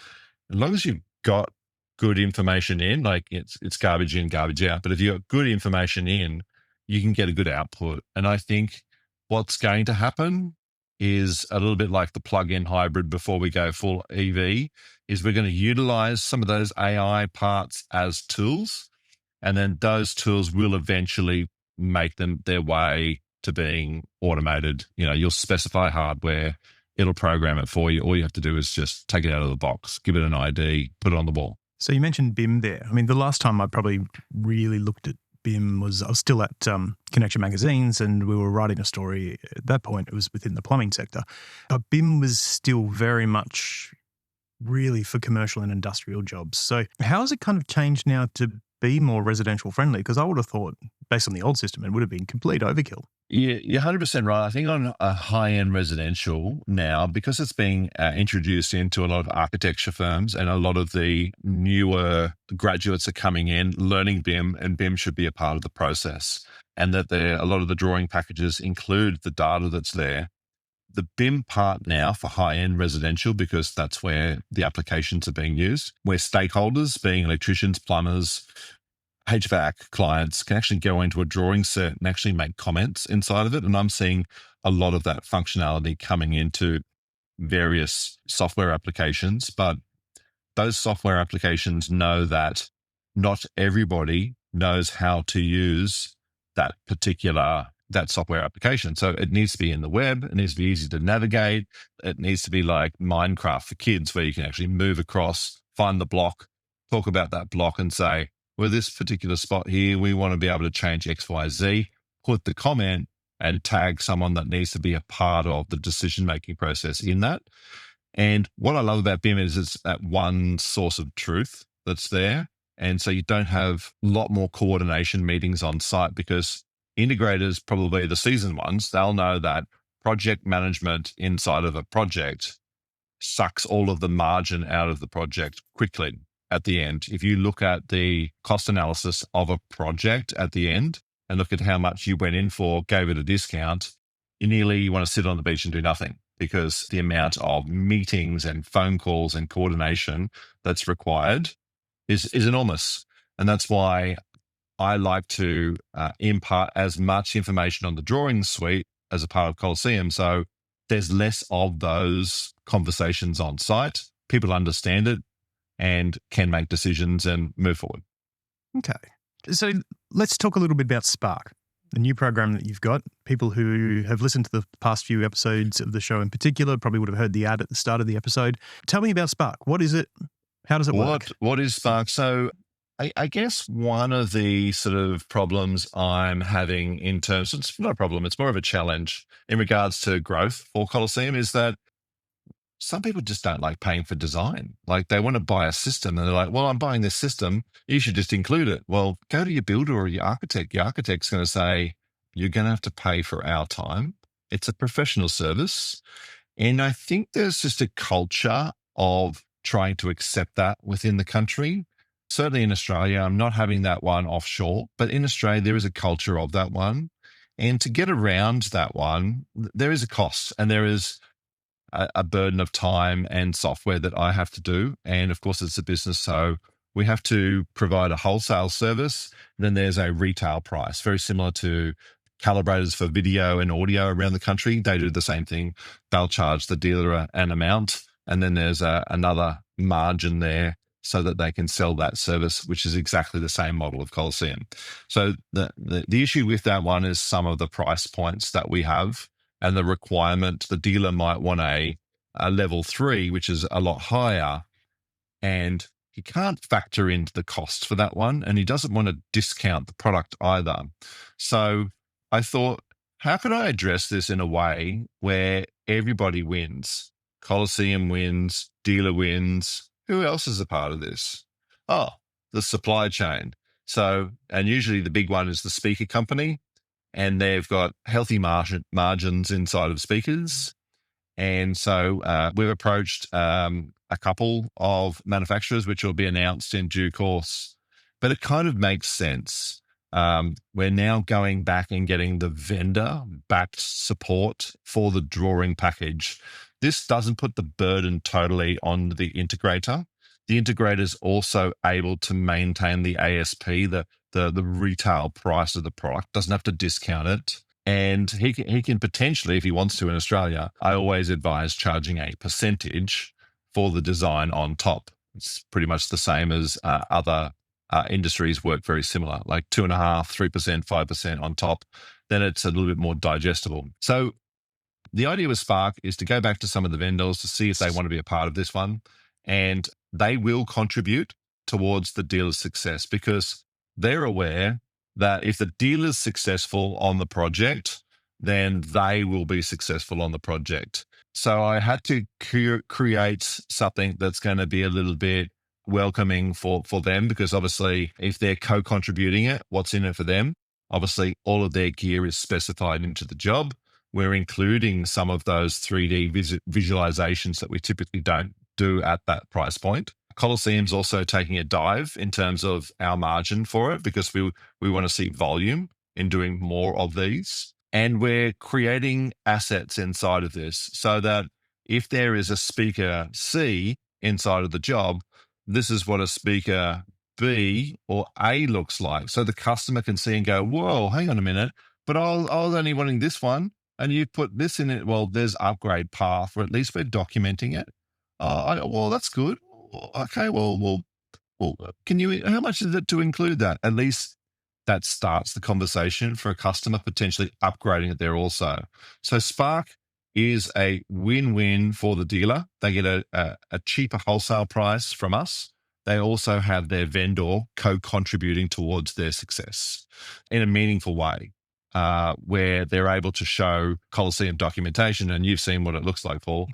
as long as you've got good information in, like it's garbage in, garbage out. But if you've got good information in, you can get a good output. And I think what's going to happen is a little bit like the plug-in hybrid before we go full EV, is we're going to utilize some of those AI parts as tools. And then those tools will eventually make them their way to being automated. You know, you'll specify hardware, it'll program it for you. All you have to do is just take it out of the box, give it an ID, put it on the wall. So you mentioned BIM there. I mean, the last time I probably really looked at BIM I was still at Connection Magazines, and we were writing a story. At that point, it was within the plumbing sector. BIM was still very much really for commercial and industrial jobs. So how has it kind of changed now to be more residential friendly? Because I would have thought, based on the old system, it would have been complete overkill. Yeah, you're 100% right. I think on a high-end residential now, because it's being introduced into a lot of architecture firms, and a lot of the newer graduates are coming in learning BIM, and BIM should be a part of the process, and that a lot of the drawing packages include the data that's there. The BIM part now for high-end residential, because that's where the applications are being used, where stakeholders, being electricians, plumbers, HVAC clients, can actually go into a drawing set and actually make comments inside of it. And I'm seeing a lot of that functionality coming into various software applications, but those software applications know that not everybody knows how to use that software application. So it needs to be in the web. It needs to be easy to navigate. It needs to be like Minecraft for kids, where you can actually move across, find the block, talk about that block and say, well, this particular spot here, we want to be able to change X, Y, Z, put the comment, and tag someone that needs to be a part of the decision-making process in that. And what I love about BIM is it's that one source of truth that's there. And so you don't have a lot more coordination meetings on site, because integrators, probably the seasoned ones, they'll know that project management inside of a project sucks all of the margin out of the project quickly at the end. If you look at the cost analysis of a project at the end and look at how much you went in for, gave it a discount, you want to sit on the beach and do nothing, because the amount of meetings and phone calls and coordination that's required is enormous. And that's why I like to impart as much information on the drawing suite as a part of Coliseum. So there's less of those conversations on site. People understand it and can make decisions and move forward. Okay. So let's talk a little bit about Spark, the new program that you've got. People who have listened to the past few episodes of the show in particular probably would have heard the ad at the start of the episode. Tell me about Spark. What is it? How does it work? What is Spark? So I guess one of the sort of problems I'm having in terms, it's not a problem, it's more of a challenge in regards to growth for Kolosseum, is that some people just don't like paying for design. Like, they want to buy a system and they're like, well, I'm buying this system, you should just include it. Well, go to your builder or your architect. Your architect's going to say, you're going to have to pay for our time. It's a professional service. And I think there's just a culture of trying to accept that within the country. Certainly in Australia, I'm not having that one offshore, but in Australia, there is a culture of that one. And to get around that one, there is a cost, and there is a burden of time and software that I have to do. And of course, it's a business, so we have to provide a wholesale service. Then there's a retail price, very similar to calibrators for video and audio around the country. They do the same thing. They'll charge the dealer an amount, and then there's another margin there so that they can sell that service, which is exactly the same model of Coliseum. So the issue with that one is some of the price points that we have and the requirement. The dealer might want a level 3, which is a lot higher, and he can't factor into the cost for that one, and he doesn't want to discount the product either. So I thought, how could I address this in a way where everybody wins? Coliseum wins, dealer wins. Who else is a part of this? Oh, the supply chain. So, and usually the big one is the speaker company, and they've got healthy margins inside of speakers. And so we've approached a couple of manufacturers, which will be announced in due course. But it kind of makes sense. We're now going back and getting the vendor-backed support for the drawing package. This doesn't put the burden totally on the integrator. The integrator is also able to maintain the ASP, the retail price of the product, doesn't have to discount it. And he can potentially, if he wants to in Australia, I always advise charging a percentage for the design on top. It's pretty much the same as other industries work very similar, like 2.5%, 3%, 5% on top. Then it's a little bit more digestible. So the idea with Spark is to go back to some of the vendors to see if they want to be a part of this one, and they will contribute towards the dealer's success, because they're aware that if the dealer's successful on the project, then they will be successful on the project. So I had to create something that's going to be a little bit welcoming for them, because obviously if they're co-contributing it, what's in it for them? Obviously all of their gear is specified into the job. We're including some of those 3D visualizations that we typically don't do at that price point. Colosseum's also taking a dive in terms of our margin for it, because we want to see volume in doing more of these. And we're creating assets inside of this so that if there is a speaker C inside of the job, this is what a speaker B or A looks like. So the customer can see and go, whoa, hang on a minute, but I was only wanting this one, and you put this in it. Well, there's upgrade path, or at least we're documenting it. Well, that's good. Okay, well, can you? How much is it to include that? At least that starts the conversation for a customer potentially upgrading it there also. So Spark is a win-win for the dealer. They get a cheaper wholesale price from us. They also have their vendor co-contributing towards their success in a meaningful way. where they're able to show Coliseum documentation, and you've seen what it looks like, Paul.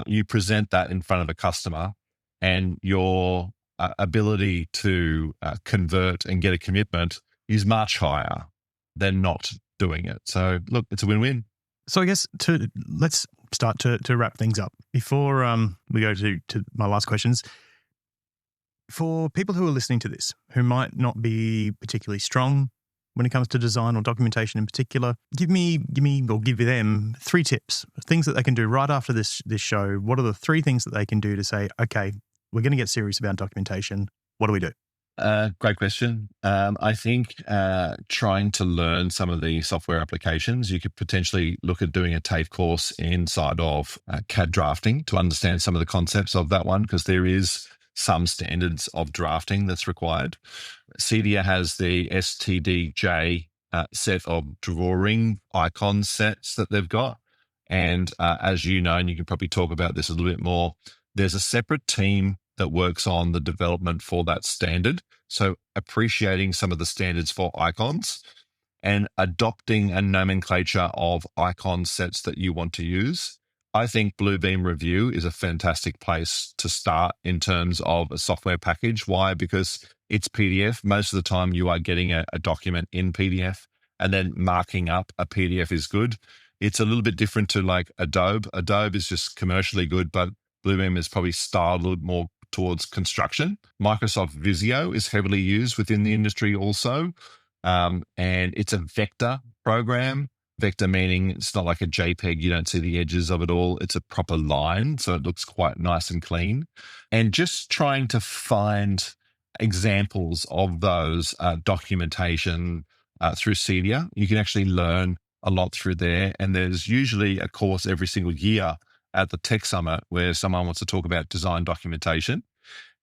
You present that in front of a customer, and your ability to convert and get a commitment is much higher than not doing it. So look, it's a win-win. So I guess let's start to wrap things up before we go to my last questions. For people who are listening to this, who might not be particularly strong when it comes to design or documentation in particular, give them 3 tips, things that they can do right after this show. What are the 3 things that they can do to say, okay, we're going to get serious about documentation. What do we do? Great question. I think trying to learn some of the software applications, you could potentially look at doing a TAFE course inside of CAD drafting to understand some of the concepts of that one, because there is some standards of drafting that's required. CEDIA has the STDJ set of drawing icon sets that they've got. And as you know, and you can probably talk about this a little bit more, there's a separate team that works on the development for that standard. So appreciating some of the standards for icons and adopting a nomenclature of icon sets that you want to use. I think Bluebeam Review is a fantastic place to start in terms of a software package. Why? Because it's PDF. Most of the time you are getting a document in PDF, and then marking up a PDF is good. It's a little bit different to like Adobe. Adobe is just commercially good, but Bluebeam is probably styled a little more towards construction. Microsoft Visio is heavily used within the industry also. And it's a vector program. Vector meaning it's not like a JPEG, you don't see the edges of it all. It's a proper line, so it looks quite nice and clean. And just trying to find examples of those documentation through CEDIA. You can actually learn a lot through there. And there's usually a course every single year at the Tech Summit where someone wants to talk about design documentation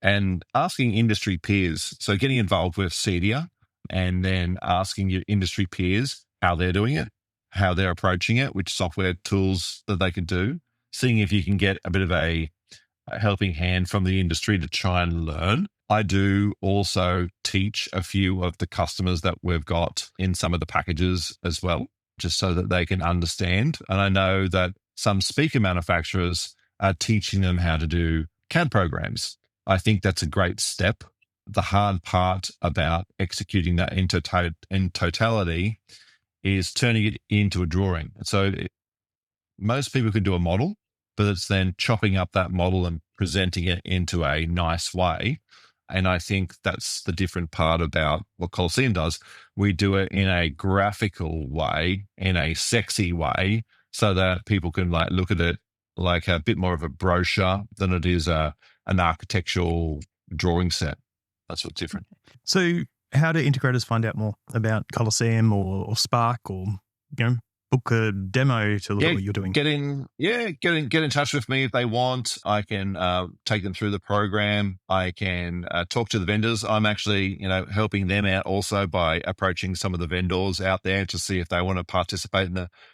and asking industry peers. So getting involved with CEDIA and then asking your industry peers how they're doing it, how they're approaching it, which software tools that they could do, seeing if you can get a bit of a helping hand from the industry to try and learn. I do also teach a few of the customers that we've got in some of the packages as well, just so that they can understand. And I know that some speaker manufacturers are teaching them how to do CAD programs. I think that's a great step. The hard part about executing that in totality is turning it into a drawing. So most people can do a model, but it's then chopping up that model and presenting it into a nice way. And I think that's the different part about what Coliseum does. We do it in a graphical way, in a sexy way, so that people can like look at it like a bit more of a brochure than it is an architectural drawing set. That's what's different. So how do integrators find out more about Coliseum or Spark, or book a demo to look at what you're doing? Get in touch with me if they want. I can take them through the program. I can talk to the vendors. I'm actually helping them out also by approaching some of the vendors out there to see if they want to participate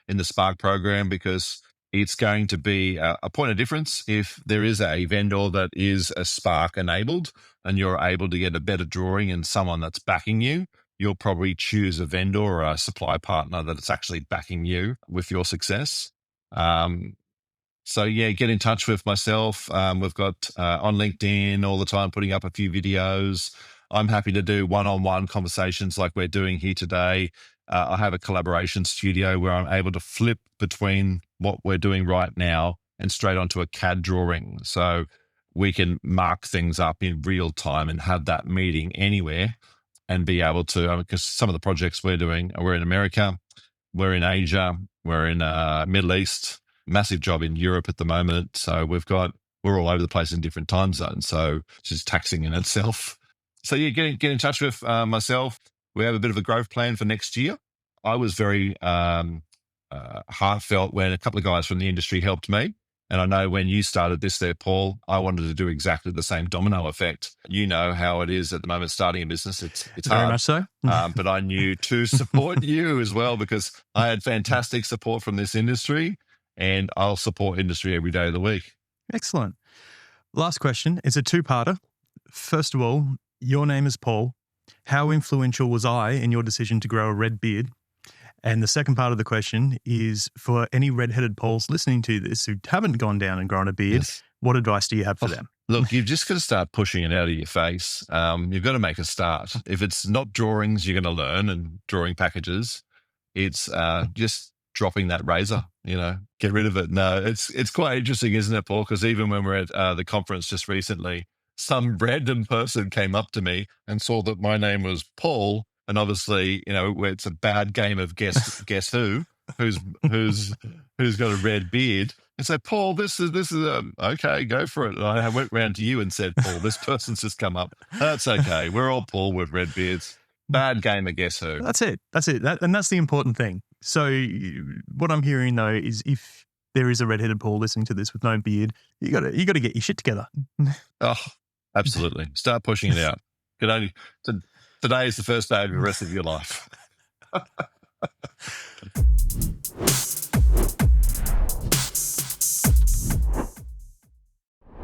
in the Spark program, because it's going to be a point of difference if there is a vendor that is a Spark enabled and you're able to get a better drawing and someone that's backing you. You'll probably choose a vendor or a supply partner that is actually backing you with your success. So get in touch with myself. We've got on LinkedIn all the time putting up a few videos. I'm happy to do one-on-one conversations like we're doing here today. I have a collaboration studio where I'm able to flip between what we're doing right now and straight onto a CAD drawing. So we can mark things up in real time and have that meeting anywhere and be able to, because some of the projects we're doing, we're in America, we're in Asia, we're in Middle East, massive job in Europe at the moment. So we're all over the place in different time zones. So it's just taxing in itself. So get in touch with myself. We have a bit of a growth plan for next year. I was very heartfelt when a couple of guys from the industry helped me. And I know when you started this there, Paul, I wanted to do exactly the same domino effect. You know how it is at the moment starting a business. It's very hard. Much so. But I knew to support you as well, because I had fantastic support from this industry, and I'll support industry every day of the week. Excellent. Last question. It's a two-parter. First of all, your name is Paul. How influential was I in your decision to grow a red beard? And the second part of the question is for any red-headed Pauls listening to this who haven't gone down and grown a beard, Yes. what advice do you have for them? Look, you've just got to start pushing it out of your face. You've got to make a start. If it's not drawings you're going to learn and drawing packages, it's just dropping that razor, get rid of it. No, it's quite interesting, isn't it, Paul? Because even when we're at the conference just recently, some random person came up to me and saw that my name was Paul. And obviously, where it's a bad game of guess who's got a red beard. And so, Paul, this is okay, go for it. And I went round to you and said, Paul, this person's just come up. That's okay. We're all Paul with red beards. Bad game of guess who. That's it. And that's the important thing. So what I'm hearing though is if there is a red-headed Paul listening to this with no beard, you got to get your shit together. Oh, absolutely. Start pushing it out. Today is the first day of the rest of your life.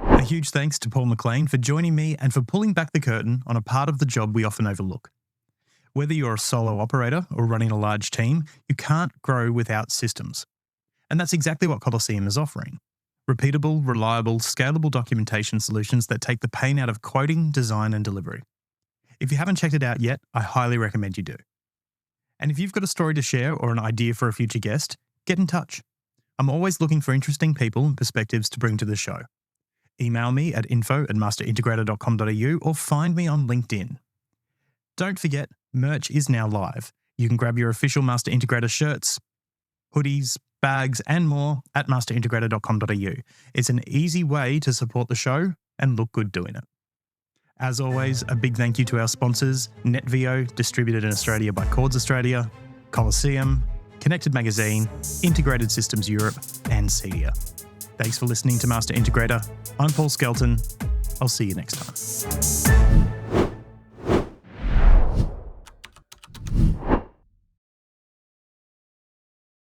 A huge thanks to Paul McLean for joining me and for pulling back the curtain on a part of the job we often overlook. Whether you're a solo operator or running a large team, you can't grow without systems. And that's exactly what Coliseum is offering. Repeatable, reliable, scalable documentation solutions that take the pain out of quoting, design, and delivery. If you haven't checked it out yet, I highly recommend you do. And if you've got a story to share or an idea for a future guest, get in touch. I'm always looking for interesting people and perspectives to bring to the show. Email me at info@masterintegrator.com.au or find me on LinkedIn. Don't forget, merch is now live. You can grab your official Master Integrator shirts, hoodies, bags, and more at masterintegrator.com.au. It's an easy way to support the show and look good doing it. As always, a big thank you to our sponsors, NetVo, distributed in Australia by Kordz Australia, Coliseum, Connected Magazine, Integrated Systems Europe, and CEDIA. Thanks for listening to Master Integrator. I'm Paul Skelton. I'll see you next time.